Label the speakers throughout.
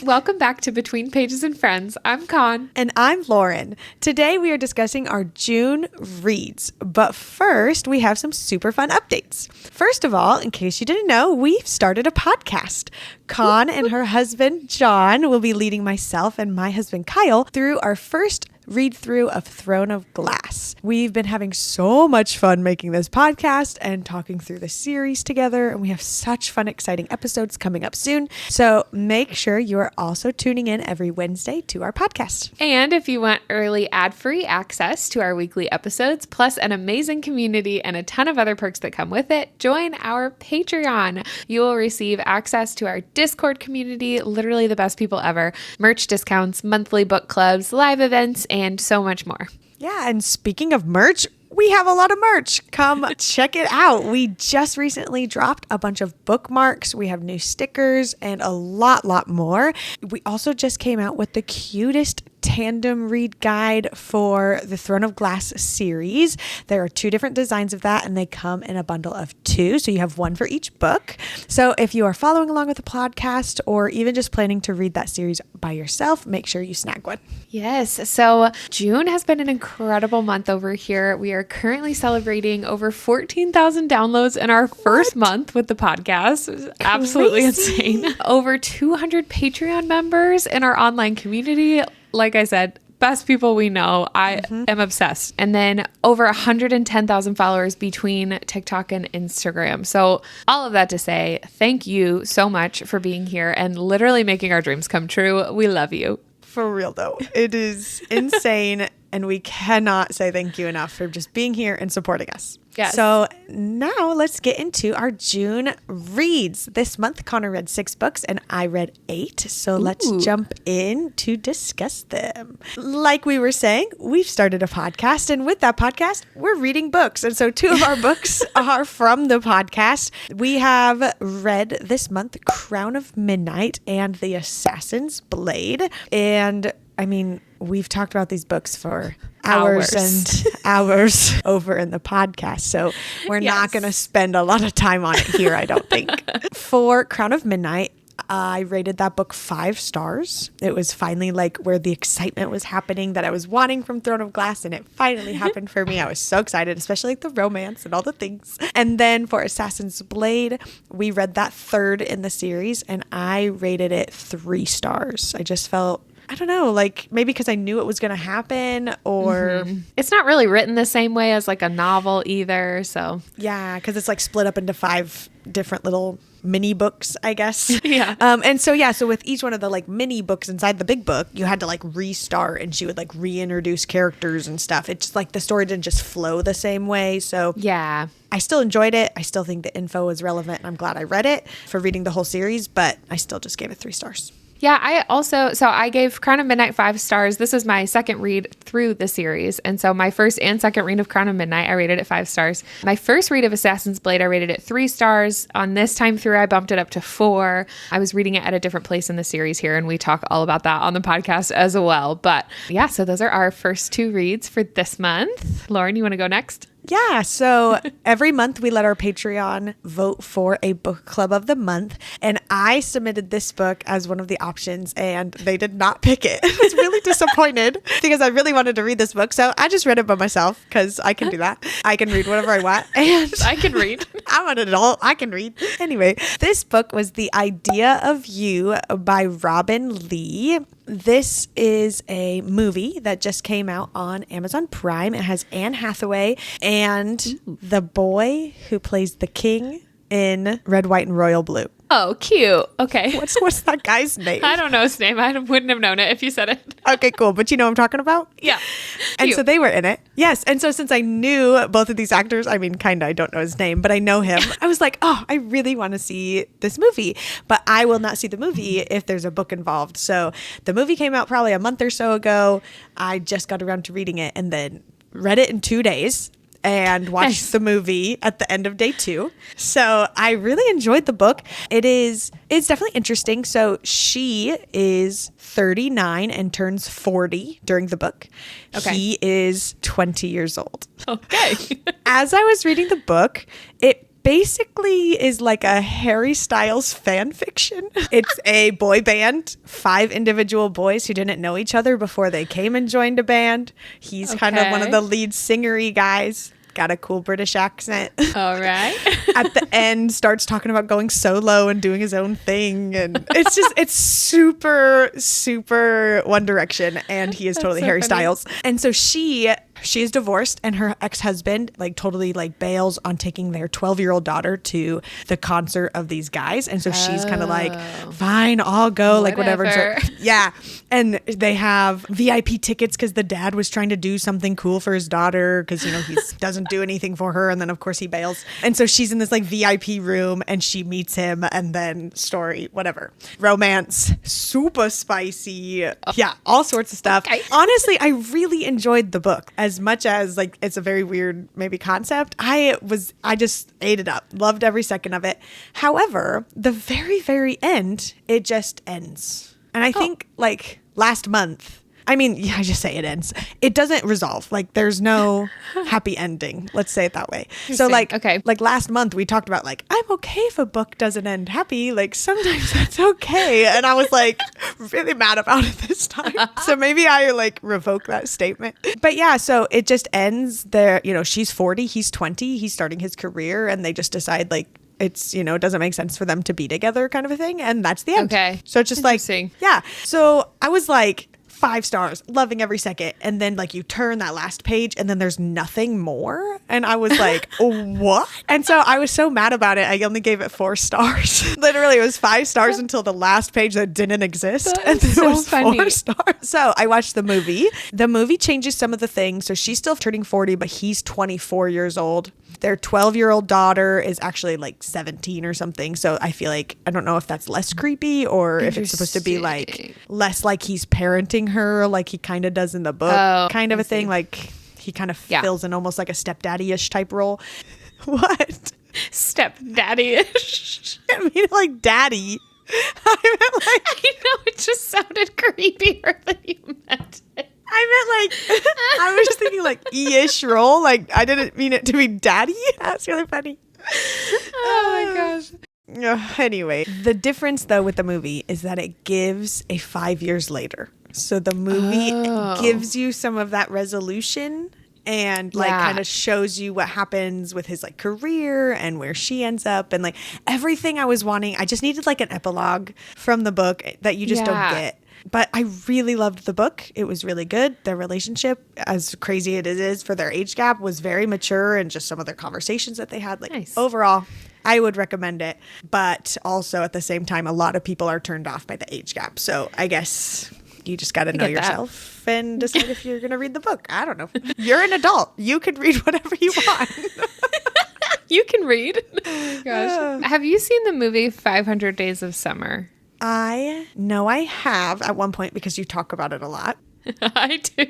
Speaker 1: Welcome back to Between Pages and Friends. I'm Con.
Speaker 2: And I'm Lauren. Today we are discussing our June reads. But first, we have some super fun updates. First of all, in case you didn't know, we've started a podcast. Con and her husband, John, will be leading myself and my husband, Kyle, through our first read through of Throne of Glass. We've been having so much fun making this podcast and talking through the series together, and we have such fun, exciting episodes coming up soon. So make sure you are also tuning in every Wednesday to our podcast.
Speaker 1: And if you want early ad-free access to our weekly episodes, plus an amazing community and a ton of other perks that come with it, join our Patreon. You will receive access to our Discord community, literally the best people ever, merch discounts, monthly book clubs, live events, and so much more.
Speaker 2: Yeah, and speaking of merch, we have a lot of merch. Come check it out. We just recently dropped a bunch of bookmarks. We have new stickers and a lot more. We also just came out with the cutest tandem read guide for the Throne of Glass series. There are 2 different designs of that, and they come in a bundle of 2, so you have one for each book. So if you are following along with the podcast or even just planning to read that series by yourself, make sure you snag one.
Speaker 1: Yes, so June has been an incredible month over here. We are currently celebrating over 14,000 downloads in our first month with the podcast. It was absolutely insane. Over 200 Patreon members in our online community. Like I said, best people we know. I am obsessed. And then over 110,000 followers between TikTok and Instagram. So all of that to say, thank you so much for being here and literally making our dreams come true. We love you.
Speaker 2: For real though, it is insane. And we cannot say thank you enough for just being here and supporting us.
Speaker 1: Yes.
Speaker 2: So now let's get into our June reads. This month, Connor read 6 books and I read 8. So let's jump in to discuss them. Like we were saying, we've started a podcast, and with that podcast, we're reading books. And so 2 of our books are from the podcast. We have read this month Crown of Midnight and The Assassin's Blade. And I mean, we've talked about these books for hours and hours over in the podcast. So we're not going to spend a lot of time on it here, I don't think. For Crown of Midnight, I rated that book 5 stars. It was finally like where the excitement was happening that I was wanting from Throne of Glass, and it finally happened for me. I was so excited, especially like the romance and all the things. And then for Assassin's Blade, we read that 3rd in the series, and I rated it 3 stars. I just felt, I don't know, like maybe because I knew it was going to happen, or
Speaker 1: it's not really written the same way as like a novel either. So
Speaker 2: yeah, because it's like split up into 5 different little mini books, I guess.
Speaker 1: Yeah.
Speaker 2: And so with each one of the like mini books inside the big book, you had to like restart, and she would like reintroduce characters and stuff. It's just like the story didn't just flow the same way. So
Speaker 1: yeah,
Speaker 2: I still enjoyed it. I still think the info was relevant, and I'm glad I read it for reading the whole series, but I still just gave it 3 stars.
Speaker 1: Yeah, I gave Crown of Midnight 5 stars. This is my second read through the series. And so my first and second read of Crown of Midnight, I rated it 5 stars. My first read of Assassin's Blade, I rated it 3 stars. On this time through, I bumped it up to 4. I was reading it at a different place in the series here, and we talk all about that on the podcast as well. But yeah, so those are our first 2 reads for this month. Lauren, you want to go next?
Speaker 2: Yeah, so every month we let our Patreon vote for a book club of the month, and I submitted this book as one of the options, and they did not pick it. I was really disappointed because I really wanted to read this book, so I just read it by myself because I can do that. I can read whatever I want, and
Speaker 1: I can read.
Speaker 2: I'm an adult. I can read. Anyway, this book was The Idea of You by Robin Lee. This is a movie that just came out on Amazon Prime. It has Anne Hathaway and the boy who plays the king in Red, White, and Royal Blue.
Speaker 1: Oh, cute. Okay.
Speaker 2: What's that guy's name?
Speaker 1: I don't know his name. I wouldn't have known it if you said it.
Speaker 2: Okay, cool. But you know what I'm talking about?
Speaker 1: Yeah.
Speaker 2: And
Speaker 1: Cute.
Speaker 2: so they were in it. Yes. And so since I knew both of these actors, I mean, kind of, I don't know his name, but I know him. I was like, oh, I really want to see this movie, but I will not see the movie if there's a book involved. So the movie came out probably a month or so ago. I just got around to reading it and then read it in 2 days. And watched the movie at the end of day 2. So I really enjoyed the book. It's definitely interesting. So she is 39 and turns 40 during the book. Okay. He is 20 years old.
Speaker 1: Okay.
Speaker 2: As I was reading the book, it basically is like a Harry Styles fan fiction. It's a boy band, 5 individual boys who didn't know each other before they came and joined a band. He's kind of one of the lead singery guys. Got a cool British accent.
Speaker 1: All right.
Speaker 2: At the end, starts talking about going solo and doing his own thing. And it's super, super One Direction. And he is totally Harry Styles. And so she is divorced, and her ex-husband like totally like bails on taking their 12-year-old daughter to the concert of these guys. And so she's kind of like, fine, I'll go, like whatever. And so, yeah. And they have VIP tickets because the dad was trying to do something cool for his daughter because, you know, he doesn't do anything for her. And then, of course, he bails. And so she's in this like VIP room and she meets him, and then story, whatever. Romance, super spicy. Yeah, all sorts of stuff. Okay. Honestly, I really enjoyed the book. As much as like it's a very weird maybe concept, I just ate it up. Loved every second of it. However, the very, very end, it just ends. And I think like last month, I mean, yeah, I just say it ends. It doesn't resolve. Like there's no happy ending. Let's say it that way. So like, like last month we talked about like, I'm okay if a book doesn't end happy. Like sometimes that's okay. And I was like really mad about it this time. So maybe I like revoke that statement. But yeah, so it just ends there. You know, she's 40, he's 20, he's starting his career, and they just decide like, it's, you know, it doesn't make sense for them to be together kind of a thing. And that's the end. Okay. So it's just like, yeah. So I was like, 5 stars, loving every second. And then like you turn that last page and then there's nothing more. And I was like, what? And so I was so mad about it. I only gave it 4 stars. Literally it was 5 stars until the last page that didn't exist. And then it was funny. 4 stars. So I watched the movie. The movie changes some of the things. So she's still turning 40, but he's 24 years old. Their 12-year-old daughter is actually like 17 or something. So I feel like, I don't know if that's less creepy or if it's supposed to be like less like he's parenting her like he kind of does in the book, kind of a thing. Like he kind of fills in almost like a stepdaddy-ish type role. What?
Speaker 1: Stepdaddy-ish?
Speaker 2: I mean like daddy. I meant like,
Speaker 1: I know, it just sounded creepier than you meant it.
Speaker 2: I meant like, I was just thinking like E-ish role. Like I didn't mean it to be daddy. That's really funny.
Speaker 1: Oh my gosh.
Speaker 2: Anyway, the difference though with the movie is that it gives a 5 years later. So the movie gives you some of that resolution and like kind of shows you what happens with his like career and where she ends up and like everything I was wanting. I just needed like an epilogue from the book that you just don't get. But I really loved the book. It was really good. Their relationship, as crazy as it is for their age gap, was very mature, and just some of their conversations that they had. Like overall, I would recommend it. But also at the same time, a lot of people are turned off by the age gap. So I guess you just got to know yourself and decide if you're going to read the book. I don't know. You're an adult. You can read whatever you want.
Speaker 1: You can read. Oh gosh. Have you seen the movie 500 Days of Summer?
Speaker 2: I know I have at one point because you talk about it a lot.
Speaker 1: I do.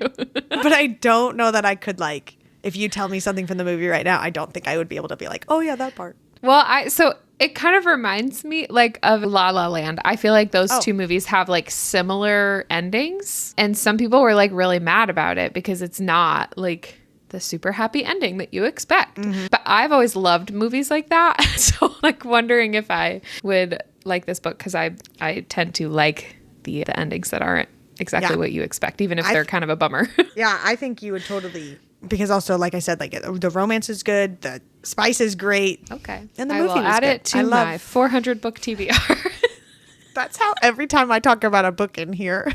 Speaker 2: But I don't know that I could like, if you tell me something from the movie right now, I don't think I would be able to be like, oh yeah, that part.
Speaker 1: Well, so it kind of reminds me like of La La Land. I feel like those two movies have like similar endings. And some people were like really mad about it because it's not like the super happy ending that you expect. Mm-hmm. But I've always loved movies like that. So like wondering if I would like this book because I tend to like the endings that aren't exactly what you expect, even if they're kind of a bummer.
Speaker 2: Yeah, I think you would totally, because also like I said, like the romance is good, the spice is great.
Speaker 1: Okay,
Speaker 2: and the movie
Speaker 1: I will add it to my 400 book TBR.
Speaker 2: That's how every time I talk about a book in here.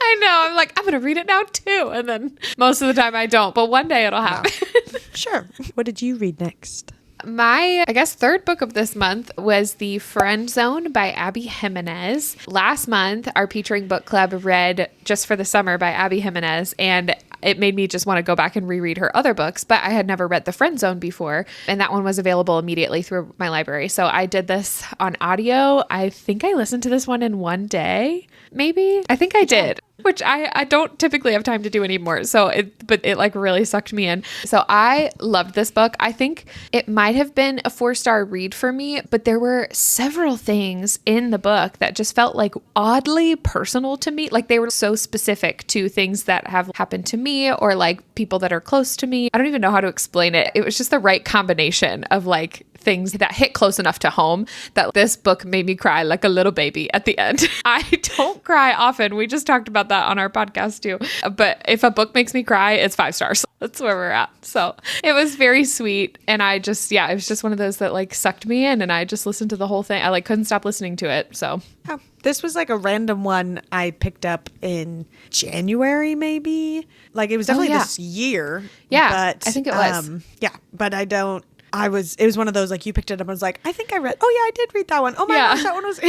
Speaker 1: I know. I'm like, I'm going to read it now too. And then most of the time I don't, but one day it'll happen.
Speaker 2: No. Sure. What did you read next?
Speaker 1: My, I guess, third book of this month was The Friend Zone by Abby Jimenez. Last month, our Featuring Book Club read Just for the Summer by Abby Jimenez, and it made me just want to go back and reread her other books, but I had never read The Friend Zone before, and that one was available immediately through my library. So I did this on audio. I think I listened to this one in one day, maybe. I think I did. Which I don't typically have time to do anymore. But it like really sucked me in. So I loved this book. I think it might have been a 4-star read for me, but there were several things in the book that just felt like oddly personal to me. Like they were so specific to things that have happened to me or like people that are close to me. I don't even know how to explain it. It was just the right combination of like things that hit close enough to home that this book made me cry like a little baby at the end. I don't cry often. We just talked about that on our podcast too. But if a book makes me cry, it's 5 stars. That's where we're at. So it was very sweet. And I just, it was just one of those that like sucked me in, and I just listened to the whole thing. I like couldn't stop listening to it. So
Speaker 2: yeah, this was like a random one I picked up in January, maybe. Like it was definitely this year.
Speaker 1: Yeah,
Speaker 2: but
Speaker 1: I think it was.
Speaker 2: But it was one of those, like, you picked it up and was like, I think I read, oh yeah, I did read that one. Oh my gosh, that one was,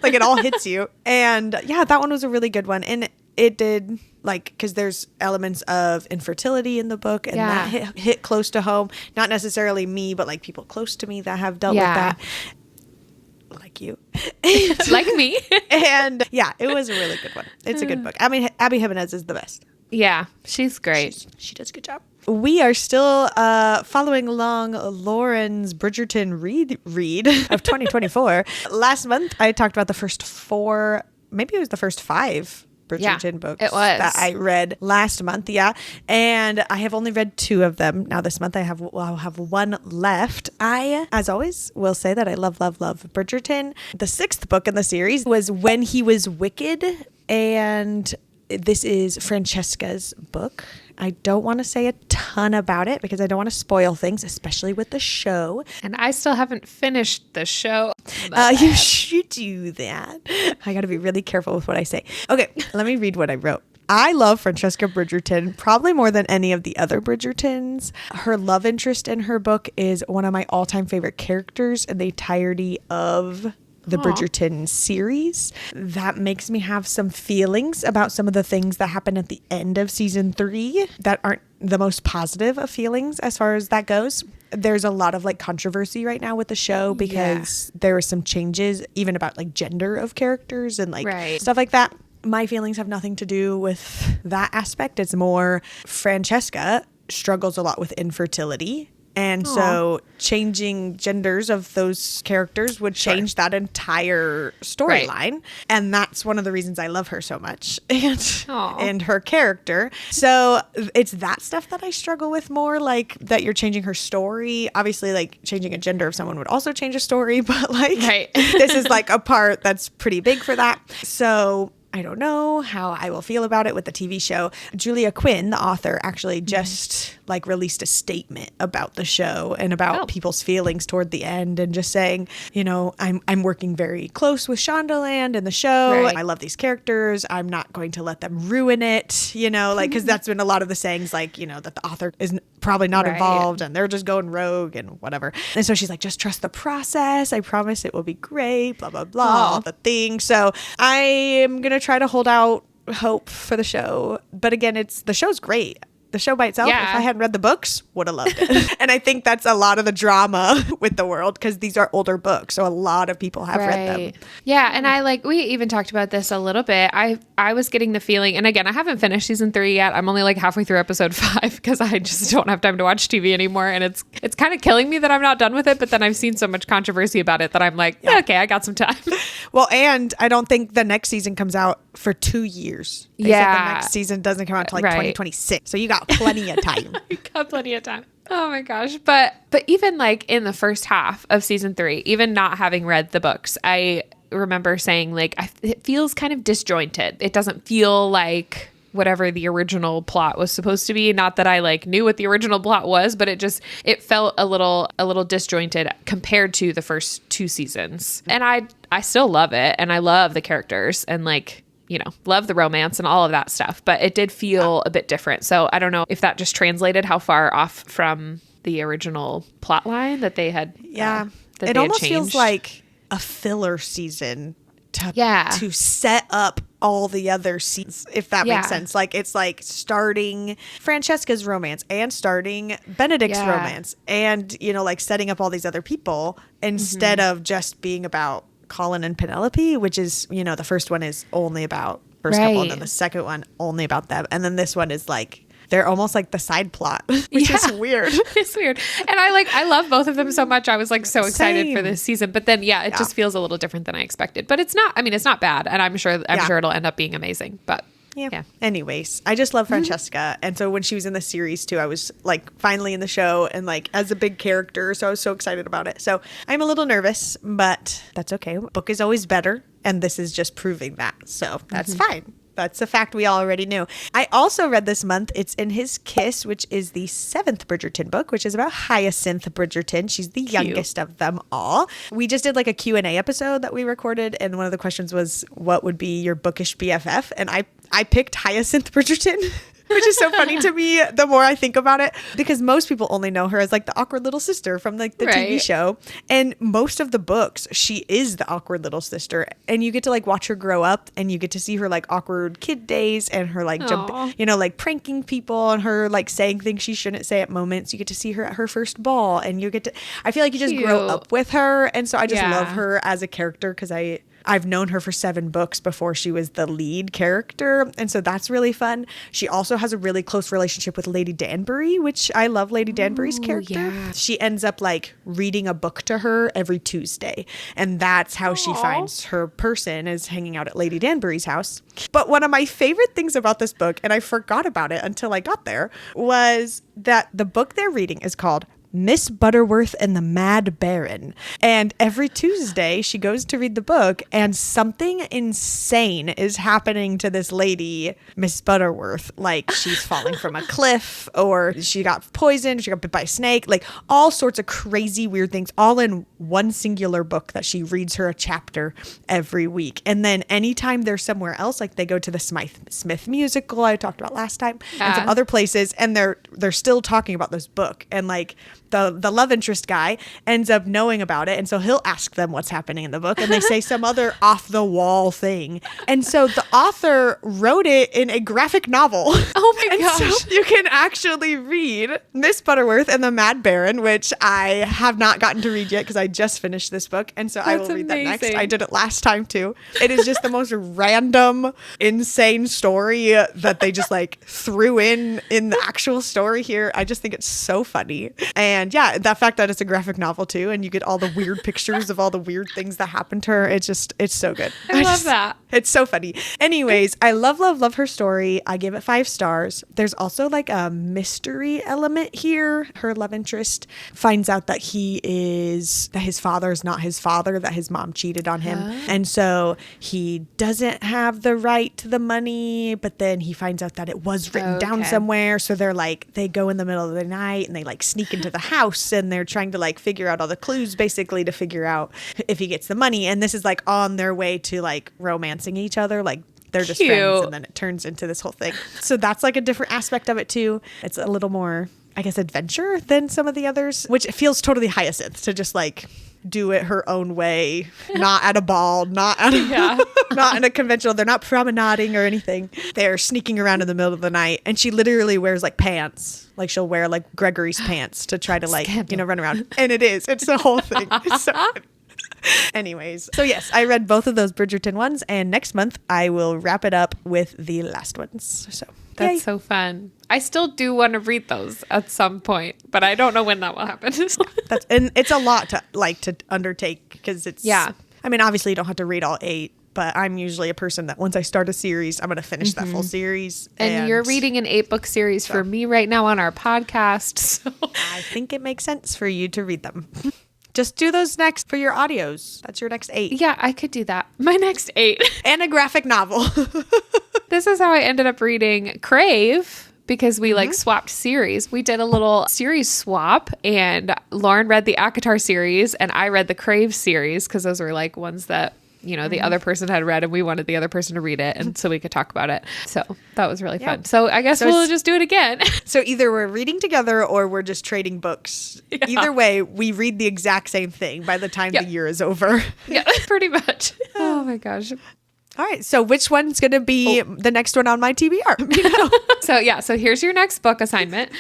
Speaker 2: like it all hits you. And yeah, that one was a really good one. And it did, like, because there's elements of infertility in the book, and that hit close to home. Not necessarily me, but like people close to me that have dealt with that. Like you.
Speaker 1: Like me.
Speaker 2: And yeah, it was a really good one. It's a good book. I mean, Abby Jimenez is the best.
Speaker 1: Yeah, she's great.
Speaker 2: She does a good job. We are still following along Lauren's Bridgerton read of 2024. Last month, I talked about the first 4, maybe it was the first 5 Bridgerton books that I read last month. Yeah. And I have only read 2 of them. Now this month I'll have 1 left. I, as always, will say that I love Bridgerton. The 6th book in the series was When He Was Wicked. And this is Francesca's book. I don't want to say a ton about it because I don't want to spoil things, especially with the show.
Speaker 1: And I still haven't finished the show.
Speaker 2: You should do that. I got to be really careful with what I say. Okay, let me read what I wrote. I love Francesca Bridgerton probably more than any of the other Bridgertons. Her love interest in her book is one of my all-time favorite characters in the entirety of the Bridgerton series. That makes me have some feelings about some of the things that happen at the end of season 3 that aren't the most positive of feelings as far as that goes. There's a lot of like controversy right now with the show because there were some changes even about like gender of characters and like stuff like that. My feelings have nothing to do with that aspect. It's more Francesca struggles a lot with infertility. And so changing genders of those characters would change that entire storyline. And that's one of the reasons I love her so much and her character. So it's that stuff that I struggle with more, like that you're changing her story. Obviously, like changing a gender of someone would also change a story, but like this is like a part that's pretty big for that. So I don't know how I will feel about it with the TV show. Julia Quinn, the author, actually just like released a statement about the show and about people's feelings toward the end, and just saying, you know, I'm working very close with Shondaland and the show. I love these characters. I'm not going to let them ruin it, you know, like, because that's been a lot of the sayings, like, you know, that the author is probably not involved and they're just going rogue and whatever. And so she's like, just trust the process. I promise it will be great, blah, blah, blah, all the things. So I am going to try to hold out hope for the show. But again, the show's great. The show by itself, if I hadn't read the books, would have loved it. And I think that's a lot of the drama with the world, because these are older books, so a lot of people have read them.
Speaker 1: Yeah, and we even talked about this a little bit. I was getting the feeling, and again, I haven't finished season 3 yet. I'm only like halfway through episode 5 because I just don't have time to watch TV anymore, and it's kind of killing me that I'm not done with it. But then I've seen so much controversy about it that I'm like, okay, I got some time.
Speaker 2: Well, and I don't think the next season comes out for 2 years. They said the next season doesn't come out until like 2026. So you got plenty of time.
Speaker 1: You got plenty of time. Oh my gosh. But even like in the first half of season 3, even not having read the books, I remember saying like, it feels kind of disjointed. It doesn't feel like whatever the original plot was supposed to be. Not that I like knew what the original plot was, but it felt a little disjointed compared to the first 2 seasons. And I still love it. And I love the characters and like, you know, love the romance and all of that stuff, but it did feel a bit different. So I don't know if that just translated how far off from the original plot line that they had.
Speaker 2: Yeah.
Speaker 1: That
Speaker 2: it almost feels like a filler season to set up all the other seasons, if that makes sense. Like it's like starting Francesca's romance and starting Benedict's romance and, you know, like setting up all these other people instead of just being about Colin and Penelope, which is, you know, the first one is only about first couple, and then the second one only about them, and then this one is like they're almost like the side plot, which is weird.
Speaker 1: It's weird. And I love both of them so much. I was like so excited for this season, but then it just feels a little different than I expected. But it's not bad, and I'm sure it'll end up being amazing. But
Speaker 2: Yeah. Anyways, I just love Francesca. And so when she was in the series too, I was like finally in the show and like as a big character. So I was so excited about it. So I'm a little nervous, but that's okay. Book is always better. And this is just proving that. So that's fine. That's a fact we already knew. I also read this month, It's in His Kiss, which is the 7th Bridgerton book, which is about Hyacinth Bridgerton. She's the youngest of them all. We just did like a Q&A episode that we recorded. And one of the questions was, what would be your bookish BFF? And I picked Hyacinth Bridgerton. Which is so funny to me the more I think about it, because most people only know her as like the awkward little sister from like the TV show. And most of the books, she is the awkward little sister. And you get to like watch her grow up and you get to see her like awkward kid days and her like like pranking people and her like saying things she shouldn't say at moments. You get to see her at her first ball and you get to, I feel like you just grow up with her. And so I just love her as a character because I've known her for 7 books before she was the lead character. And so that's really fun. She also has a really close relationship with Lady Danbury, which I love Lady Danbury's character. Yeah. She ends up like reading a book to her every Tuesday. And that's how she finds her person, is hanging out at Lady Danbury's house. But one of my favorite things about this book, and I forgot about it until I got there, was that the book they're reading is called Miss Butterworth and the Mad Baron. And every Tuesday she goes to read the book and something insane is happening to this lady, Miss Butterworth. Like she's falling from a cliff, or she got poisoned, she got bit by a snake, like all sorts of crazy weird things, all in one singular book that she reads her a chapter every week. And then anytime they're somewhere else, like they go to the Smith musical I talked about last time, and some other places, and they're still talking about this book. And like the love interest guy ends up knowing about it, and so he'll ask them what's happening in the book, and they say some other off the wall thing, and so the author wrote it in a graphic novel.
Speaker 1: Oh my gosh.
Speaker 2: So you can actually read Miss Butterworth and the Mad Baron, which I have not gotten to read yet because I just finished this book, and so I will read that next. I did it last time too. It is just the most random, insane story that they just like threw in the actual story here. I just think it's so funny. And yeah, the fact that it's a graphic novel too, and you get all the weird pictures of all the weird things that happen to her. It's so good.
Speaker 1: I love that.
Speaker 2: It's so funny. Anyways, I love her story. I give it 5 stars. There's also like a mystery element here. Her love interest finds out that his father is not his father, that his mom cheated on him. And so he doesn't have the right to the money, but then he finds out that it was written down somewhere. So they go in the middle of the night and they like sneak into the house, and they're trying to like figure out all the clues basically to figure out if he gets the money. And this is like on their way to like romancing each other. Like they're just friends, and then it turns into this whole thing. So that's like a different aspect of it too. It's a little more, I guess, adventure than some of the others, which feels totally Hyacinth to just like do it her own way, not at a ball, not in a conventional. They're not promenading or anything. They're sneaking around in the middle of the night, and she literally wears like pants. Like she'll wear like Gregory's pants to try to like, run around. And it's the whole thing. It's so funny. Anyways, so yes, I read both of those Bridgerton ones, and next month I will wrap it up with the last ones. So
Speaker 1: that's so fun. I still do want to read those at some point, but I don't know when that will happen.
Speaker 2: And it's a lot to undertake, because it's I mean, obviously you don't have to read all 8. But I'm usually a person that once I start a series, I'm going to finish that full series.
Speaker 1: And you're reading an 8-book series for me right now on our podcast. So
Speaker 2: I think it makes sense for you to read them. Just do those next for your audios. That's your next 8.
Speaker 1: Yeah, I could do that. My next 8.
Speaker 2: And a graphic novel.
Speaker 1: This is how I ended up reading Crave, because we like swapped series. We did a little series swap, and Lauren read the ACOTAR series and I read the Crave series, because those were like ones that the other person had read, and we wanted the other person to read it, and so we could talk about it. So that was really fun. So I guess we'll just do it again.
Speaker 2: So either we're reading together or we're just trading books. Yeah. Either way, we read the exact same thing by the time the year is over.
Speaker 1: Yeah, pretty much. Oh my gosh.
Speaker 2: All right. So which one's going to be the next one on my TBR?
Speaker 1: So here's your next book assignment.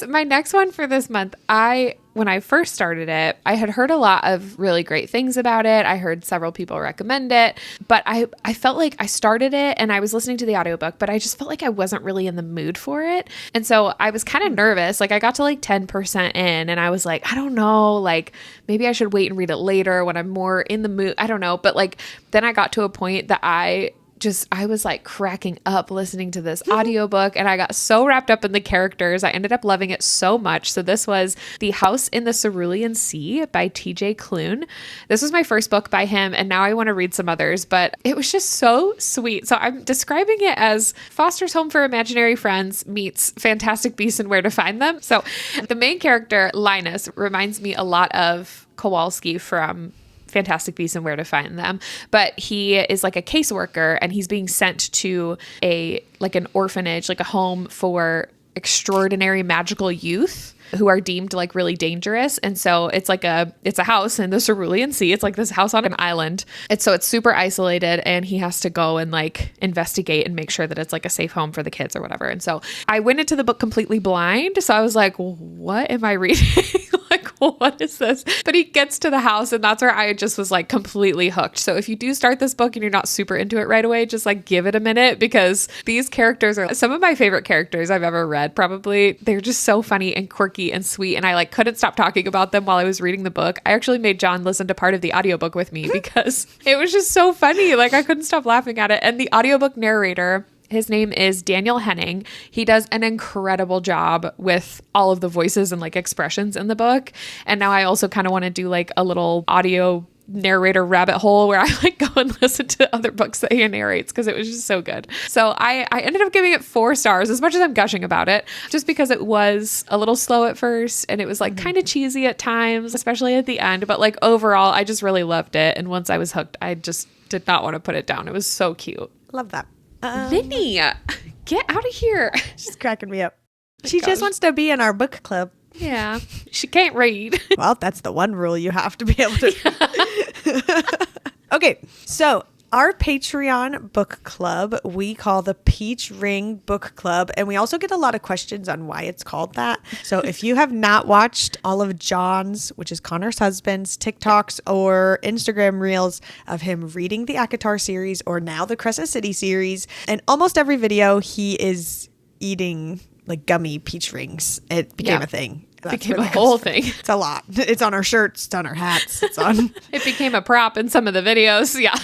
Speaker 1: My next one for this month, when I first started it, I had heard a lot of really great things about it. I heard several people recommend it, but I felt like I started it and I was listening to the audiobook, but I just felt like I wasn't really in the mood for it. And so I was kind of nervous. Like I got to like 10% in and I was like, I don't know, like maybe I should wait and read it later when I'm more in the mood. I don't know. But like, then I got to a point that I I was like cracking up listening to this audiobook, and I got so wrapped up in the characters. I ended up loving it so much. So this was The House in the Cerulean Sea by TJ Klune. This was my first book by him, and now I want to read some others, but it was just so sweet. So I'm describing it as Foster's Home for Imaginary Friends meets Fantastic Beasts and Where to Find Them. So the main character, Linus, reminds me a lot of Kowalski from Fantastic Beasts and Where to Find Them, but he is like a caseworker, and he's being sent to an orphanage, like a home for extraordinary magical youth who are deemed like really dangerous. And so it's a house in the Cerulean Sea. It's like this house on an island. It's super isolated, and he has to go and like investigate and make sure that it's like a safe home for the kids or whatever. And so I went into the book completely blind. So I was like, what am I reading? Like, what is this? But he gets to the house, and that's where I just was like completely hooked. So if you do start this book and you're not super into it right away, just like give it a minute, because these characters are some of my favorite characters I've ever read. Probably they're just so funny and quirky and sweet, and I like couldn't stop talking about them while I was reading the book. I actually made John listen to part of the audiobook with me because it was just so funny. Like I couldn't stop laughing at it. And the audiobook narrator, his name is Daniel Henning. He does an incredible job with all of the voices and like expressions in the book. And now I also kind of want to do like a little audio narrator rabbit hole where I like go and listen to other books that he narrates, because it was just so good. So I ended up giving it 4 stars, as much as I'm gushing about it, just because it was a little slow at first, and it was like kind of cheesy at times, especially at the end. But like overall, I just really loved it. And once I was hooked, I just did not want to put it down. It was so cute.
Speaker 2: Love that.
Speaker 1: Vinny, get out of here.
Speaker 2: She's cracking me up. She just wants to be in our book club.
Speaker 1: Yeah, she can't read.
Speaker 2: Well, that's the one rule you have to be able to. Okay, so our Patreon book club, we call the Peach Ring Book Club, and we also get a lot of questions on why it's called that. So if you have not watched all of John's, which is Connor's husband's, TikToks or Instagram reels of him reading the ACOTAR series, or now the Crescent City series, and almost every video he is eating like gummy peach rings. It became a thing.
Speaker 1: It became a whole thing.
Speaker 2: It's a lot. It's on our shirts. It's on our hats. It's on.
Speaker 1: It became a prop in some of the videos. Yeah.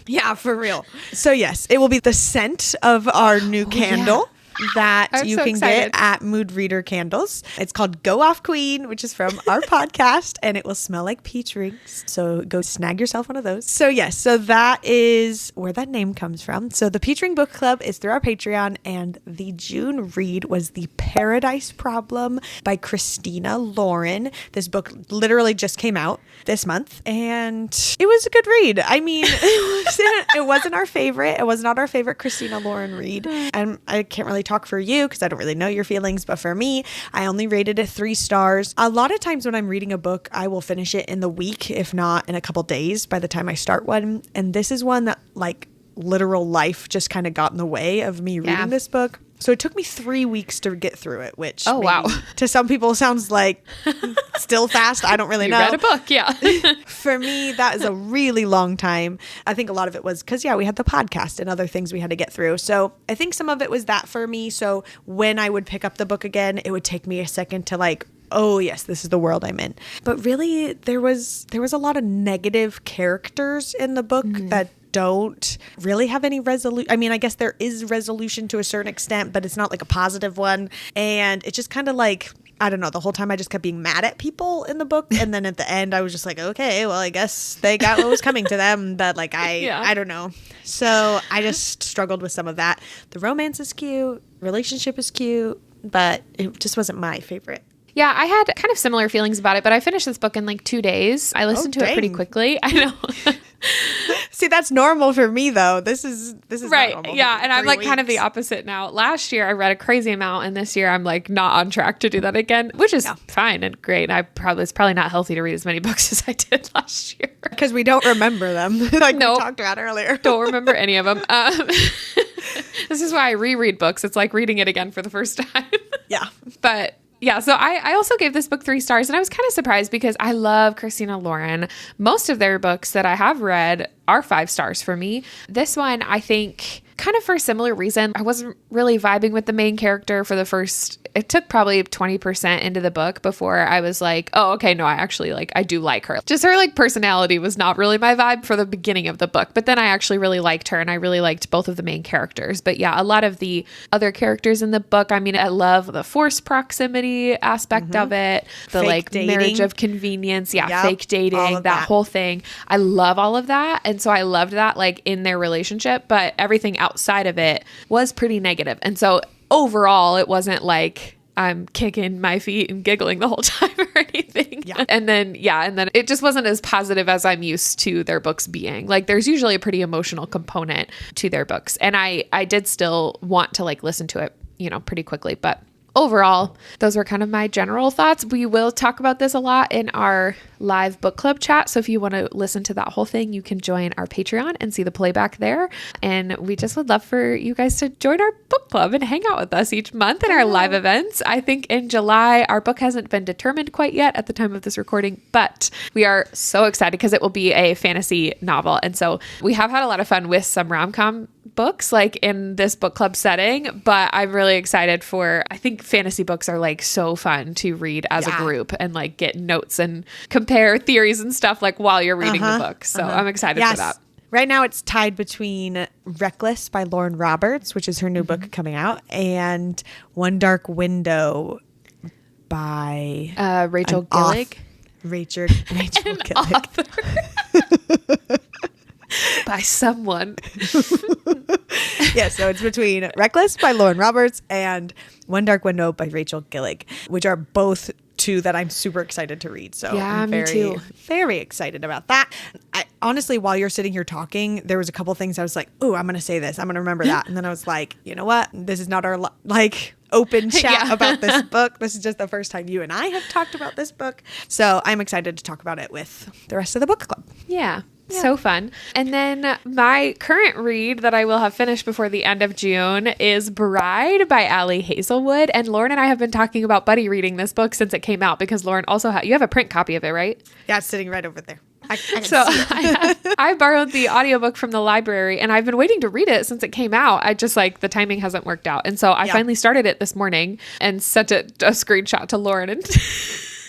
Speaker 2: Yeah, for real. So yes, it will be the scent of our new candle. That
Speaker 1: I'm
Speaker 2: you
Speaker 1: so
Speaker 2: can
Speaker 1: excited.
Speaker 2: get at Mood Reader Candles. It's called Go Off Queen, which is from our podcast, and it will smell like peach rings. So go snag yourself one of those. So yes, so that is where that name comes from. So the Peach Ring Book Club is through our Patreon, and the June read was The Paradise Problem by Christina Lauren. This book literally just came out this month, and it was a good read. I mean, it wasn't our favorite. It was not our favorite Christina Lauren read, and I can't really talk for you because I don't really know your feelings, but for me, I only rated it 3 stars. A lot of times when I'm reading a book, I will finish it in the week, if not in a couple days by the time I start one. And this is one that like literal life just kind of got in the way of me reading this book. So it took me 3 weeks to get through it, which
Speaker 1: wow,
Speaker 2: to some people sounds like still fast. I don't really know.
Speaker 1: You read a book, yeah.
Speaker 2: For me, that is a really long time. I think a lot of it was because, we had the podcast and other things we had to get through. So I think some of it was that for me. So when I would pick up the book again, it would take me a second to like, oh yes, this is the world I'm in. But really, there was a lot of negative characters in the book that don't really have any resolution. I mean, I guess there is resolution to a certain extent, but it's not like a positive one. And it's just kind of like, I don't know, the whole time I just kept being mad at people in the book. And then at the end, I was just like, okay, well, I guess they got what was coming to them. But like, I don't know. So I just struggled with some of that. The romance is cute. Relationship is cute. But it just wasn't my favorite.
Speaker 1: Yeah, I had kind of similar feelings about it, but I finished this book in like 2 days. I listened to it pretty quickly. I know.
Speaker 2: See, that's normal for me though. This is
Speaker 1: right.
Speaker 2: Not normal.
Speaker 1: Yeah, and I'm like kind of the
Speaker 2: weeks.
Speaker 1: opposite now. Last year I read a crazy amount, and this year I'm like not on track to do that again, which is fine and great. It's probably not healthy to read as many books as I did last year
Speaker 2: because we don't remember them, like we
Speaker 1: Nope.
Speaker 2: talked about earlier.
Speaker 1: Don't remember any of them. This is why I reread books. It's like reading it again for the first time.
Speaker 2: Yeah,
Speaker 1: but. Yeah, so I also gave this book 3 stars, and I was kind of surprised because I love Christina Lauren. Most of their books that I have read are 5 stars for me. This one, I think, kind of for a similar reason. I wasn't really vibing with the main character for the first it took probably 20% into the book before I was like, oh, okay, no, I actually I do like her. Just her personality was not really my vibe for the beginning of the book. But then I actually really liked her and I really liked both of the main characters. But yeah, a lot of the other characters in the book, I mean, I love the forced proximity aspect of it, the
Speaker 2: Fake dating.
Speaker 1: marriage of convenience. Yeah.
Speaker 2: Yep,
Speaker 1: Fake dating,
Speaker 2: all of
Speaker 1: that
Speaker 2: that.
Speaker 1: whole thing. I love all of that. And so I loved that in their relationship, but everything outside of it was pretty negative. And so overall, it wasn't like I'm kicking my feet and giggling the whole time or anything.
Speaker 2: Yeah.
Speaker 1: And then it just wasn't as positive as I'm used to their books being. There's usually a pretty emotional component to their books. And I did still want to listen to it, pretty quickly, but overall, those were kind of my general thoughts. We will talk about this a lot in our live book club chat. So if you want to listen to that whole thing, you can join our Patreon and see the playback there. And we just would love for you guys to join our book club and hang out with us each month in our live events. I think in July, our book hasn't been determined quite yet at the time of this recording, but we are so excited because it will be a fantasy novel. And so we have had a lot of fun with some rom-com books in this book club setting, but I'm really excited I think fantasy books are so fun to read as a group and get notes and compare theories and stuff while you're reading the book. So I'm excited for that.
Speaker 2: Right now it's tied between Reckless by Lauren Roberts, which is her new book coming out, and One Dark Window by
Speaker 1: Rachel Gillig.
Speaker 2: Rachel Gillig.
Speaker 1: By someone.
Speaker 2: Yeah, so it's between Reckless by Lauren Roberts and One Dark Window by Rachel Gillig, which are both two that I'm super excited to read. So
Speaker 1: yeah,
Speaker 2: I'm
Speaker 1: me too.
Speaker 2: Very excited about that. I honestly, while you're sitting here talking, there was a couple things I was like, oh, I'm going to say this. I'm going to remember that. And then I was like, you know what? This is not our open chat about this book. This is just the first time you and I have talked about this book. So I'm excited to talk about it with the rest of the book club.
Speaker 1: Yeah. So fun. And then my current read that I will have finished before the end of June is Bride by Ali Hazelwood. And Lauren and I have been talking about buddy reading this book since it came out because Lauren also you have a print copy of it, right?
Speaker 2: Yeah, it's sitting right over there. I can
Speaker 1: so
Speaker 2: see it.
Speaker 1: I borrowed the audiobook from the library and I've been waiting to read it since it came out. I just the timing hasn't worked out. And so I finally started it this morning and sent a screenshot to Lauren and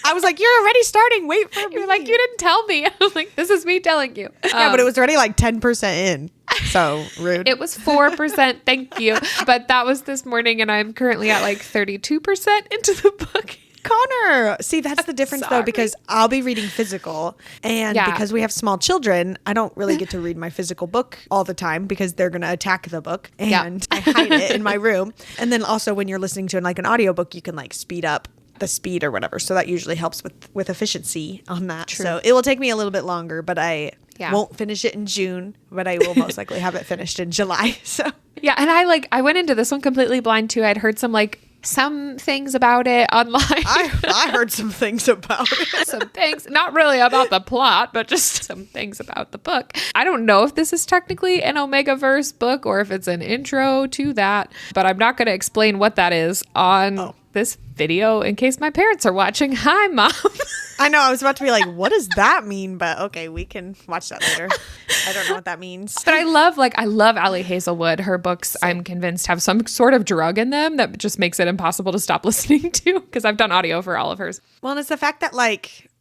Speaker 2: I was like, you're already starting. Wait for me.
Speaker 1: You're like, you didn't tell me. I'm like, this is me telling you.
Speaker 2: Yeah, but it was already 10% in. So rude.
Speaker 1: It was 4%. Thank you. But that was this morning and I'm currently at 32% into the book.
Speaker 2: Connor. See, that's the difference though, because I'll be reading physical and because we have small children, I don't really get to read my physical book all the time because they're going to attack the book and I hide it in my room. And then also when you're listening to an audiobook, you can speed up the speed or whatever. So that usually helps with efficiency on that. True. So it will take me a little bit longer, but I won't finish it in June, but I will most likely have it finished in July. So
Speaker 1: yeah. And I went into this one completely blind too. I'd heard some things about it online.
Speaker 2: I heard some things about it.
Speaker 1: Some things, not really about the plot, but just some things about the book. I don't know if this is technically an Omegaverse book or if it's an intro to that, but I'm not going to explain what that is on this video in case my parents are watching. Hi, Mom.
Speaker 2: I know. I was about to be like, what does that mean? But okay, we can watch that later. I don't know what that means.
Speaker 1: But I love Ali Hazelwood. Her books, I'm convinced, have some sort of drug in them that just makes it impossible to stop listening to because I've done audio for all of hers.
Speaker 2: Well, and it's the fact that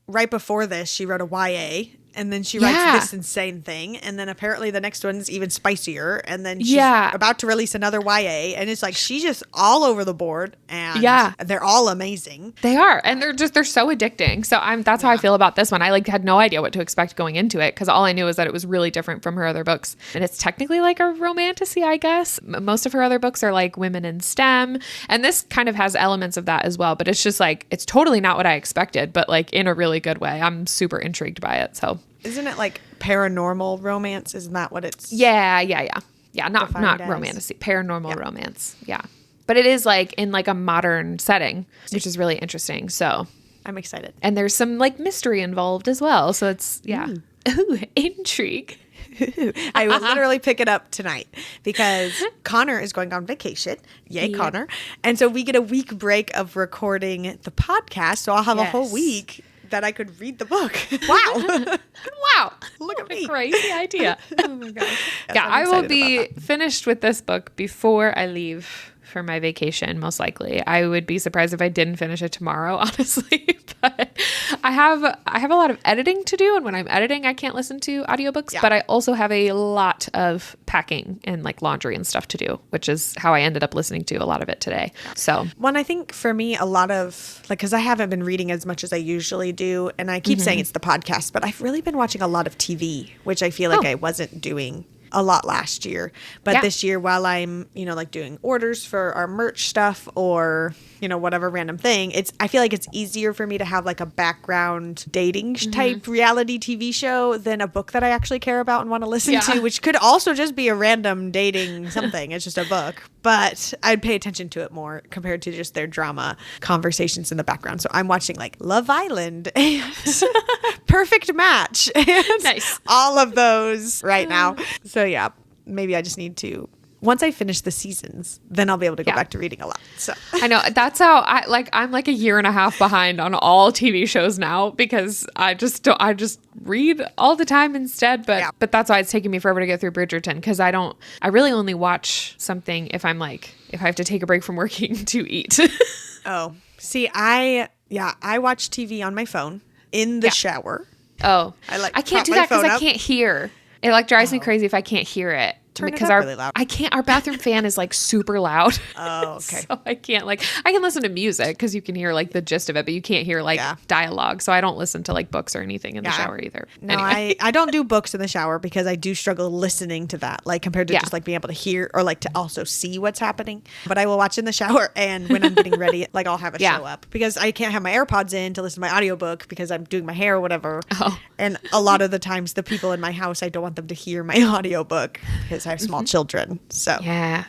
Speaker 2: right before this, she wrote a YA. And then she writes this insane thing. And then apparently the next one's even spicier. And then she's about to release another YA. And it's she's just all over the board. And they're all amazing.
Speaker 1: They are. And they're so addicting. So that's how I feel about this one. I had no idea what to expect going into it. Because all I knew was that it was really different from her other books. And it's technically a romantasy, I guess. Most of her other books are women in STEM. And this kind of has elements of that as well. But it's just it's totally not what I expected. But in a really good way. I'm super intrigued by it. So.
Speaker 2: Isn't it paranormal romance? Isn't that what it's?
Speaker 1: Yeah. Not romantasy, paranormal romance. Yeah. But it is in a modern setting, which is really interesting. So
Speaker 2: I'm excited.
Speaker 1: And there's some mystery involved as well. So it's, Ooh, intrigue.
Speaker 2: I will literally pick it up tonight because Connor is going on vacation. Yay, Connor. And so we get a week break of recording the podcast. So I'll have a whole week that I could read the book. Wow.
Speaker 1: Wow.
Speaker 2: Look at me.
Speaker 1: Crazy idea. Oh my gosh. Yeah, I will be finished with this book before I leave for my vacation, most likely. I would be surprised if I didn't finish it tomorrow, honestly. But I have a lot of editing to do, and when I'm editing, I can't listen to audiobooks, but I also have a lot of packing and like laundry and stuff to do, which is how I ended up listening to a lot of it today. So,
Speaker 2: I think for me, a lot of like, because I haven't been reading as much as I usually do, and I keep saying it's the podcast, but I've really been watching a lot of TV, which I feel like I wasn't doing a lot last year. But this year, while I'm, like doing orders for our merch stuff or, whatever random thing, I feel like it's easier for me to have like a background dating type reality TV show than a book that I actually care about and want to listen to, which could also just be a random dating something. It's just a book, but I'd pay attention to it more compared to just their drama conversations in the background. So I'm watching like Love Island and Perfect Match and all of those right now. So yeah, maybe I just need to, once I finish the seasons, then I'll be able to go back to reading a lot. So
Speaker 1: I know that's how I'm like a year and a half behind on all TV shows now because I just read all the time instead. But that's why it's taking me forever to get through Bridgerton, because I really only watch something if I have to take a break from working to eat.
Speaker 2: Oh, see, I watch TV on my phone in the shower.
Speaker 1: Oh, I can't do that because I can't hear. It like drives me crazy if I can't hear it.
Speaker 2: Turn it up really loud.
Speaker 1: Our bathroom fan is like super loud.
Speaker 2: Oh, okay.
Speaker 1: So I can't I can listen to music because you can hear like the gist of it, but you can't hear like dialogue. So I don't listen to like books or anything in the shower either.
Speaker 2: No,
Speaker 1: anyway.
Speaker 2: I don't do books in the shower because I do struggle listening to that, like compared to just like being able to hear or like to also see what's happening. But I will watch in the shower, and when I'm getting ready, like I'll have a show up because I can't have my AirPods in to listen to my audiobook because I'm doing my hair or whatever. Oh. And a lot of the times the people in my house, I don't want them to hear my audiobook because I have small children. So
Speaker 1: yeah.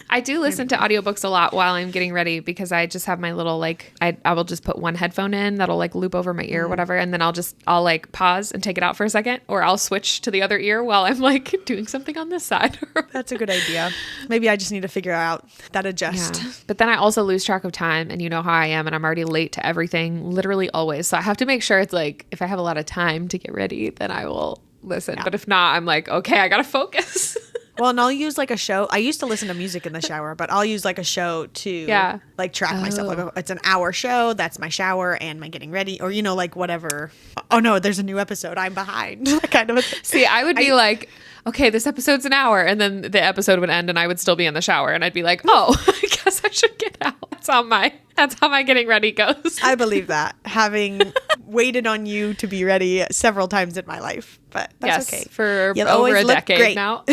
Speaker 1: I do listen to audiobooks a lot while I'm getting ready because I just have my little I will just put one headphone in that'll like loop over my ear or whatever, and then I'll like pause and take it out for a second, or I'll switch to the other ear while I'm like doing something on this side.
Speaker 2: That's a good idea. Maybe I just need to figure out that adjust.
Speaker 1: Yeah. But then I also lose track of time, and you know how I am, and I'm already late to everything, literally always. So I have to make sure it's like if I have a lot of time to get ready, then I will listen. But if not, I'm like, okay, I gotta focus.
Speaker 2: Well, and I'll use like a show. I used to listen to music in the shower, but I'll use like a show to like track myself. Like it's an hour show. That's my shower and my getting ready, or like whatever. Oh no, there's a new episode. I'm behind. kind of a thing.
Speaker 1: See, I would be like, okay, this episode's an hour, and then the episode would end, and I would still be in the shower, and I'd be like, oh, I guess I should get out. That's how my getting ready goes.
Speaker 2: I believe that, having waited on you to be ready several times in my life, but that's okay.
Speaker 1: For over a decade now.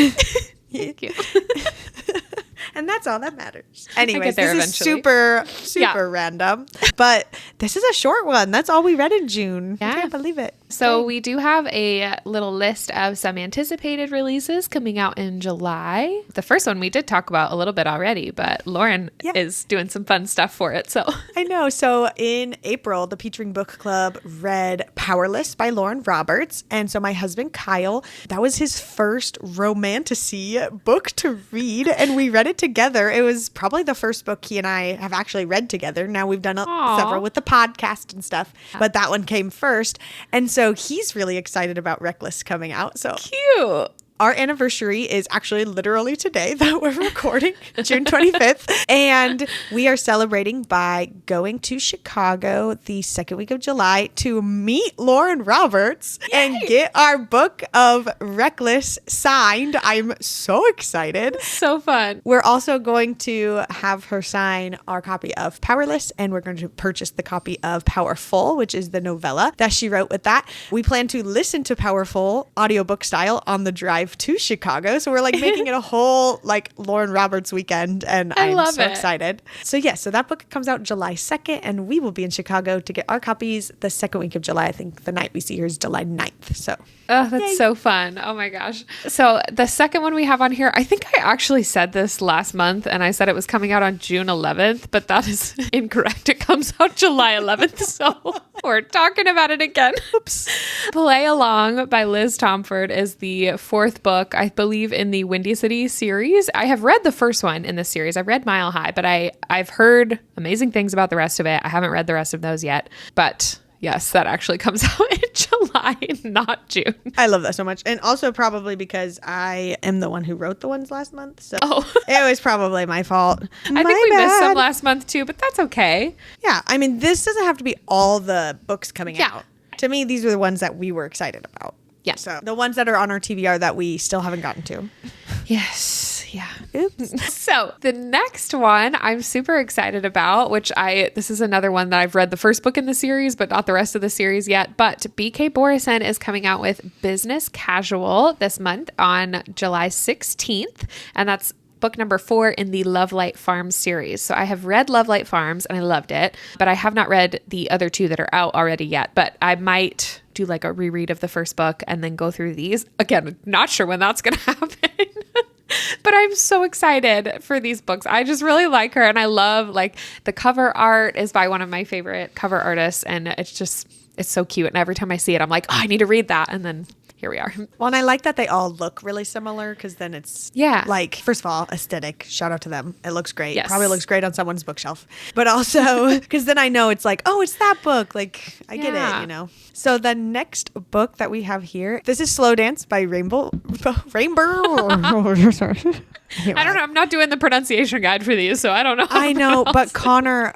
Speaker 2: Thank you. And that's all that matters. Anyways, this
Speaker 1: eventually.
Speaker 2: is super random, but this is a short one. That's all we read in June.
Speaker 1: Yeah.
Speaker 2: I can't believe it.
Speaker 1: So we do have a little list of some anticipated releases coming out in July. The first one we did talk about a little bit already, but Lauren is doing some fun stuff for it. So
Speaker 2: I know. So in April, the Petering Book Club read Powerless by Lauren Roberts. And so my husband, Kyle, that was his first romantasy book to read. And we read it together. It was probably the first book he and I have actually read together. Now we've done several with the podcast and stuff, but that one came first. And so he's really excited about Reckless coming out. So
Speaker 1: cute.
Speaker 2: Our anniversary is actually literally today that we're recording, June 25th. And we are celebrating by going to Chicago the second week of July to meet Lauren Roberts and get our book of Reckless signed. I'm so excited.
Speaker 1: So fun.
Speaker 2: We're also going to have her sign our copy of Powerless, and we're going to purchase the copy of Powerful, which is the novella that she wrote with that. We plan to listen to Powerful audiobook style on the drive to Chicago. So we're like making it a whole like Lauren Roberts weekend, and I'm so excited. So so that book comes out July 2nd, and we will be in Chicago to get our copies the second week of July. I think the night we see her is July 9th. So
Speaker 1: that's so fun. Oh my gosh. So the second one we have on here, I think I actually said this last month, and I said it was coming out on June 11th, but that is incorrect. It comes out July 11th. So we're talking about it again. Oops. Play Along by Liz Tomford is the fourth book, I believe, in the Windy City series. I have read the first one in this series. I've read Mile High, but I've heard amazing things about the rest of it. I haven't read the rest of those yet, but Yes, that actually comes out in July, not June.
Speaker 2: I love that so much. And also probably because I am the one who wrote the ones last month. So
Speaker 1: Oh.
Speaker 2: it was probably my fault.
Speaker 1: I think we missed some last month too, but that's okay.
Speaker 2: Yeah. I mean, this doesn't have to be all the books coming out. To me, these are the ones that we were excited about.
Speaker 1: Yeah.
Speaker 2: So the ones that are on our TBR that we still haven't gotten to.
Speaker 1: Yes. Yeah.
Speaker 2: Oops.
Speaker 1: So the next one I'm super excited about, this is another one that I've read the first book in the series, but not the rest of the series yet. But B.K. Borison is coming out with Business Casual this month on July 16th. And that's book number 4 in the Love Light Farms series. So I have read Love Light Farms and I loved it, but I have not read the other 2 that are out already yet. But I might do like a reread of the first book and then go through these. Again, not sure when that's going to happen. But I'm so excited for these books. I just really like her. And I love like the cover art is by one of my favorite cover artists. And it's so cute. And every time I see it, I'm like, oh, I need to read that. And then here we are.
Speaker 2: Well, and I like that they all look really similar because then it's like, first of all, aesthetic. Shout out to them. It looks great.
Speaker 1: Yes.
Speaker 2: Probably looks great on someone's bookshelf. But also because then I know it's like, oh, it's that book. Like I get it, you know. So the next book that we have here, this is Slow Dance by Rainbow.
Speaker 1: I don't know. I'm not doing the pronunciation guide for these, so I don't know.
Speaker 2: I know, but Connor,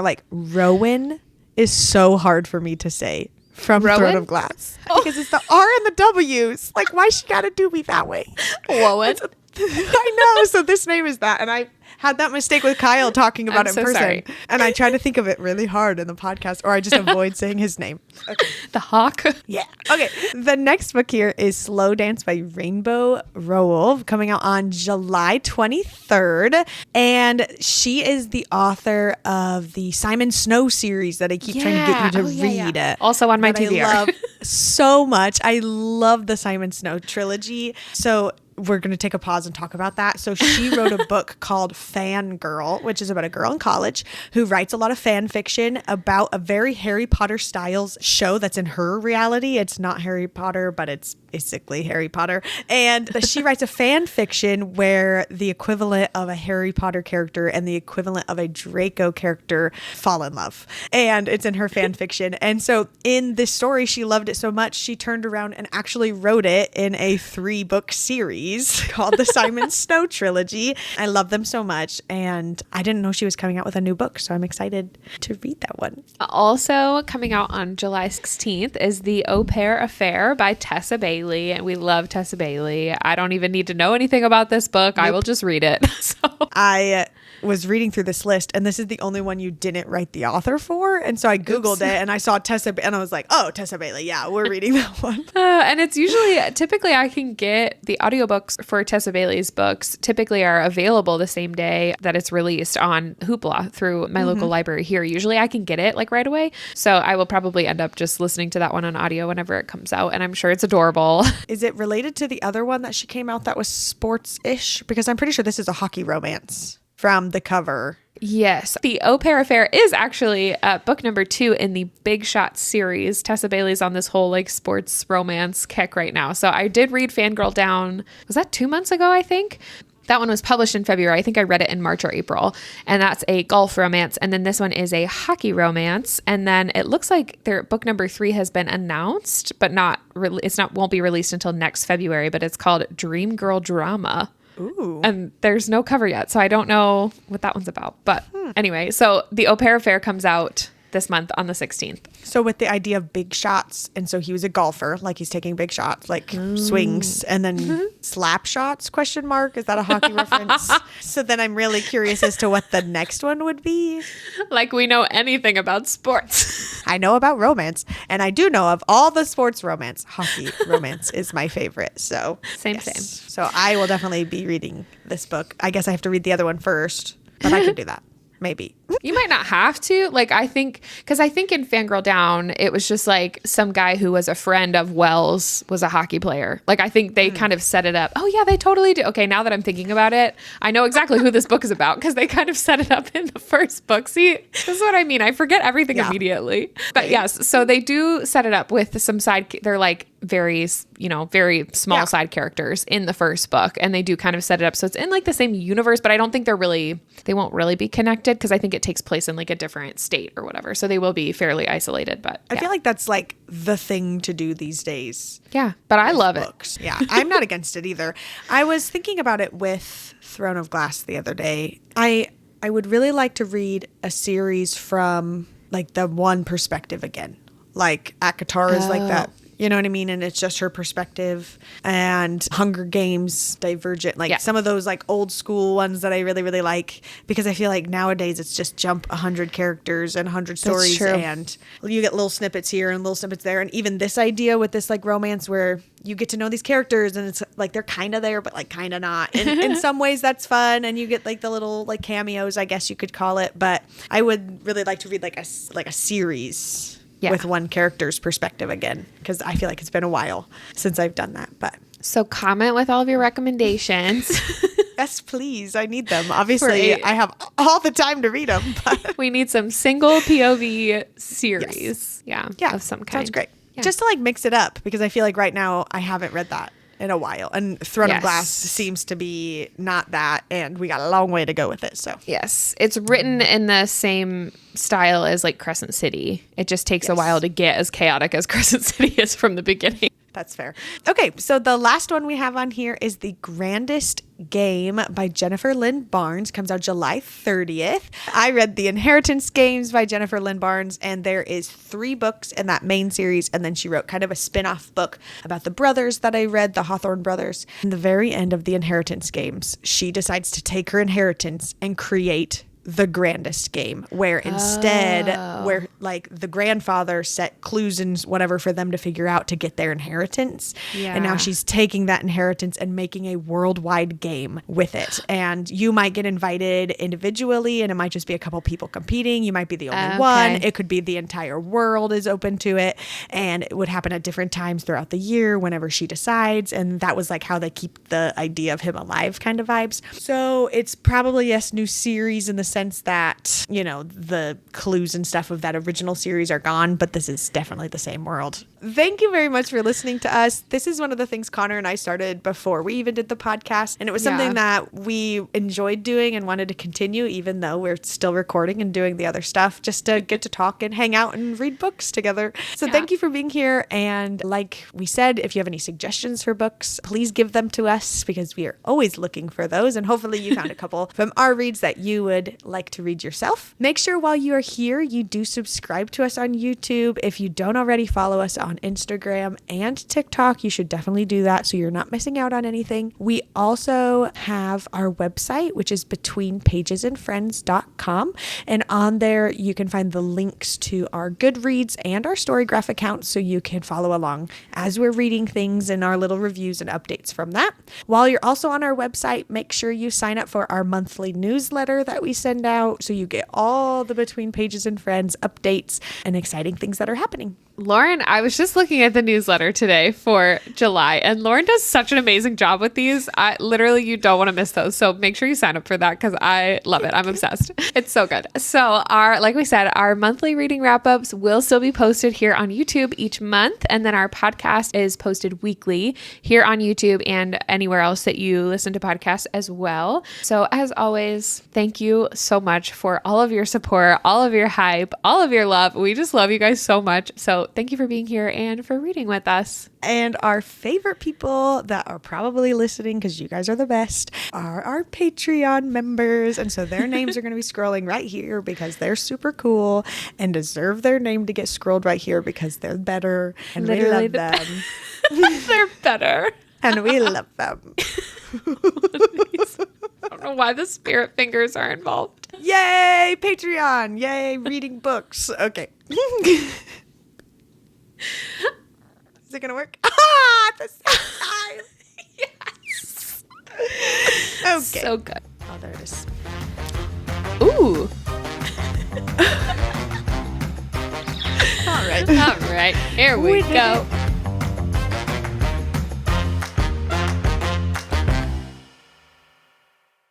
Speaker 2: like Rowan is so hard for me to say. From Throne of Glass. Because it's the R and the W's. Like, why she gotta do me that way?
Speaker 1: Rowan.
Speaker 2: I know. So this name is that. And I had that mistake with Kyle talking about it in person.
Speaker 1: Sorry.
Speaker 2: And I try to think of it really hard in the podcast, or I just avoid saying his name. Okay.
Speaker 1: The Hawk.
Speaker 2: Yeah. Okay. The next book here is Slow Dance by Rainbow Rowell, coming out on July 23rd. And she is the author of the Simon Snow series that I keep trying to get you to read.
Speaker 1: Yeah. Also on my TBR.
Speaker 2: I love so much. I love the Simon Snow trilogy. So we're going to take a pause and talk about that. So she wrote a book called Fangirl, which is about a girl in college who writes a lot of fan fiction about a very Harry Potter styles show that's in her reality. It's not Harry Potter, but it's basically Harry Potter. And she writes a fan fiction where the equivalent of a Harry Potter character and the equivalent of a Draco character fall in love. And it's in her fan fiction. And so in this story, she loved it so much, she turned around and actually wrote it in a 3-book series called the Simon Snow trilogy. I love them so much, and I didn't know she was coming out with a new book, so I'm excited to read that one.
Speaker 1: Also coming out on July 16th is The Au Pair Affair by Tessa Bailey, and we love Tessa Bailey. I don't even need to know anything about this book. Nope. I will just read it. So
Speaker 2: I was reading through this list, and this is the only one you didn't write the author for, and so I googled it and I saw Tessa, and I was like, oh, Tessa Bailey, yeah, we're reading that one.
Speaker 1: And it's typically I can get the audiobooks for Tessa Bailey's books typically are available the same day that it's released on Hoopla through my local library here. Usually I can get it like right away, so I will probably end up just listening to that one on audio whenever it comes out, and I'm sure it's adorable.
Speaker 2: Is it related to the other one that she came out that was sports-ish? Because I'm pretty sure this is a hockey romance from the cover.
Speaker 1: Yes. The Au Pair Affair is actually book number 2 in the Big Shot series. Tessa Bailey's on this whole like sports romance kick right now. So I did read Fangirl down, was that 2 months ago, I think? That one was published in February. I think I read it in March or April. And that's a golf romance. And then this one is a hockey romance. And then it looks like their book number 3 has been announced, but won't be released until next February. But it's called Dream Girl Drama.
Speaker 2: Ooh.
Speaker 1: And there's no cover yet, so I don't know what that one's about. But anyway, so The Au Pair Affair comes out this month on the 16th.
Speaker 2: So with the idea of big shots, and so he was a golfer, like he's taking big shots, like swings, and then slap shots, question mark. Is that a hockey reference? So then I'm really curious as to what the next one would be.
Speaker 1: Like we know anything about sports.
Speaker 2: I know about romance, and I do know of all the sports romance. Hockey romance is my favorite. So
Speaker 1: same.
Speaker 2: So I will definitely be reading this book. I guess I have to read the other one first, but I can do that. Maybe.
Speaker 1: You might not have to. Like, I think in Fangirl Down, it was just like some guy who was a friend of Wells was a hockey player. Like, I think they kind of set it up. Oh, yeah, they totally do. Okay, now that I'm thinking about it, I know exactly who this book is about because they kind of set it up in the first book. See, this is what I mean. I forget everything immediately. But yes, so they do set it up with some they're like very small side characters in the first book. And they do kind of set it up. So it's in like the same universe, but I don't think they won't really be connected because I think it takes place in like a different state or whatever. So they will be fairly isolated, but
Speaker 2: I feel like that's like the thing to do these days.
Speaker 1: Yeah, but I love
Speaker 2: books. Yeah, I'm not against it either. I was thinking about it with Throne of Glass the other day. I would really like to read a series from like the one perspective again. Like ACOTAR is like that. You know what I mean? And it's just her perspective. And Hunger Games, Divergent, like some of those like old school ones that I really, really like, because I feel like nowadays it's just jump 100 characters and 100 stories, and you get little snippets here and little snippets there. And even this idea with this like romance where you get to know these characters and it's like they're kind of there, but like kind of not. And in some ways that's fun. And you get like the little like cameos, I guess you could call it. But I would really like to read like a series. With one character's perspective again, because I feel like it's been a while since I've done that. But
Speaker 1: so comment with all of your recommendations.
Speaker 2: Yes, please. I need them. Obviously, I have all the time to read them. But
Speaker 1: we need some single POV series. Yeah, of some kind.
Speaker 2: Sounds great. Yeah. Just to like mix it up, because I feel like right now I haven't read that in a while, and Throne of Glass seems to be not that, and we got a long way to go with it. So
Speaker 1: yes, it's written in the same style as like Crescent City. It just takes a while to get as chaotic as Crescent City is from the beginning.
Speaker 2: That's fair. Okay, so the last one we have on here is The Grandest Game by Jennifer Lynn Barnes. Comes out July 30th. I read The Inheritance Games by Jennifer Lynn Barnes, and there is 3 books in that main series, and then she wrote kind of a spin-off book about the brothers that I read, the Hawthorne brothers. In the very end of The Inheritance Games, she decides to take her inheritance and create The Grandest Game, where instead where like the grandfather set clues and whatever for them to figure out to get their inheritance, and now she's taking that inheritance and making a worldwide game with it. And you might get invited individually, and it might just be a couple people competing. You might be the only one. It could be the entire world is open to it, and it would happen at different times throughout the year whenever she decides. And that was like how they keep the idea of him alive kind of vibes. So it's probably a new series in the sense that, you know, the clues and stuff of that original series are gone, but this is definitely the same world. Thank you very much for listening to us. This is one of the things Connor and I started before we even did the podcast, and it was something that we enjoyed doing and wanted to continue, even though we're still recording and doing the other stuff, just to get to talk and hang out and read books together. So thank you for being here. And like we said, if you have any suggestions for books, please give them to us, because we are always looking for those. And hopefully you found a couple from our reads that you would like to read yourself. Make sure while you are here, you do subscribe to us on YouTube. If you don't already follow us on Instagram and TikTok, you should definitely do that so you're not missing out on anything. We also have our website, which is betweenpagesandfriends.com. And on there, you can find the links to our GoodReads and our StoryGraph accounts, so you can follow along as we're reading things and our little reviews and updates from that. While you're also on our website, make sure you sign up for our monthly newsletter that we send out, so you get all the Between Pages and Friends updates and exciting things that are happening.
Speaker 1: Lauren, I was just looking at the newsletter today for July, and Lauren does such an amazing job with these. You don't want to miss those. So make sure you sign up for that, because I love it. I'm obsessed. It's so good. So like we said, our monthly reading wrap-ups will still be posted here on YouTube each month. And then our podcast is posted weekly here on YouTube and anywhere else that you listen to podcasts as well. So as always, thank you so much for all of your support, all of your hype, all of your love. We just love you guys so much. So thank you for being here and for reading with us.
Speaker 2: And our favorite people that are probably listening, because you guys are the best, are our Patreon members. And so their names are going to be scrolling right here because they're super cool and deserve their name to get scrolled right here because they're better. And
Speaker 1: Literally
Speaker 2: we love them.
Speaker 1: They're better.
Speaker 2: And we love them.
Speaker 1: I don't know why the spirit fingers are involved.
Speaker 2: Yay, Patreon. Yay, reading books. Okay. Is it going to work? At the same time.
Speaker 1: Yes.
Speaker 2: Okay.
Speaker 1: So good.
Speaker 2: Oh, there it is.
Speaker 1: Ooh.
Speaker 2: All right.
Speaker 1: All right. Here we go.